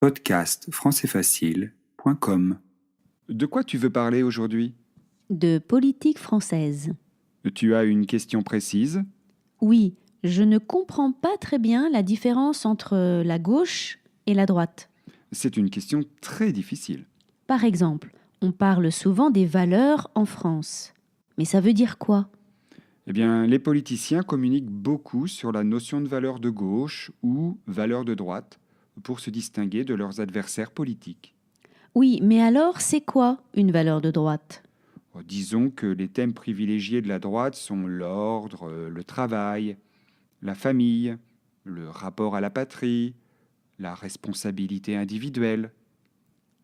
Podcast françaisfacile.com. De quoi tu veux parler aujourd'hui? De politique française. Tu as une question précise? Oui, je ne comprends pas très bien la différence entre la gauche et la droite. C'est une question très difficile. Par exemple, on parle souvent des valeurs en France. Mais ça veut dire quoi? Eh bien, les politiciens communiquent beaucoup sur la notion de valeur de gauche ou valeur de droite pour se distinguer de leurs adversaires politiques. Oui, mais alors c'est quoi une valeur de droite? Disons que les thèmes privilégiés de la droite sont l'ordre, le travail, la famille, le rapport à la patrie, la responsabilité individuelle.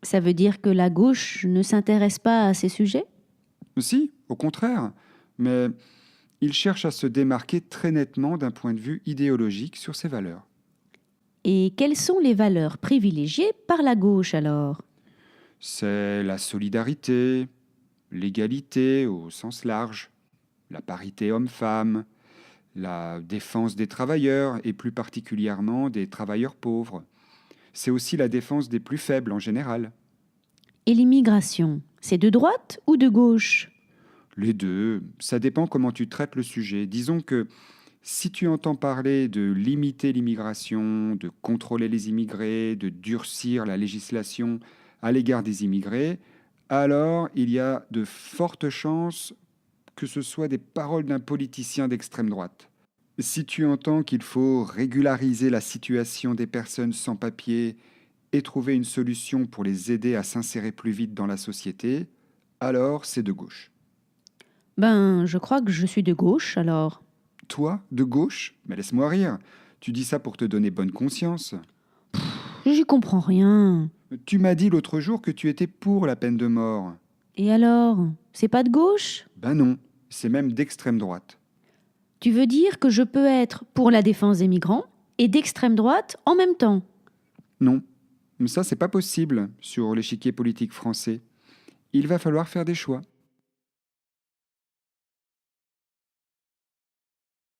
Ça veut dire que la gauche ne s'intéresse pas à ces sujets? Si, au contraire, mais ils cherchent à se démarquer très nettement d'un point de vue idéologique sur ces valeurs. Et quelles sont les valeurs privilégiées par la gauche alors? C'est la solidarité, l'égalité au sens large, la parité homme-femme, la défense des travailleurs et plus particulièrement des travailleurs pauvres. C'est aussi la défense des plus faibles en général. Et l'immigration, c'est de droite ou de gauche? Les deux, ça dépend comment tu traites le sujet. Disons que si tu entends parler de limiter l'immigration, de contrôler les immigrés, de durcir la législation à l'égard des immigrés, alors il y a de fortes chances que ce soit des paroles d'un politicien d'extrême droite. Si tu entends qu'il faut régulariser la situation des personnes sans papier et trouver une solution pour les aider à s'insérer plus vite dans la société, alors c'est de gauche. Ben, je crois que je suis de gauche alors. Toi, de gauche? Mais laisse-moi rire. Tu dis ça pour te donner bonne conscience. J'y comprends rien. Tu m'as dit l'autre jour que tu étais pour la peine de mort. Et alors, c'est pas de gauche? Ben non, c'est même d'extrême droite. Tu veux dire que je peux être pour la défense des migrants et d'extrême droite en même temps? Non, ça c'est pas possible sur l'échiquier politique français. Il va falloir faire des choix.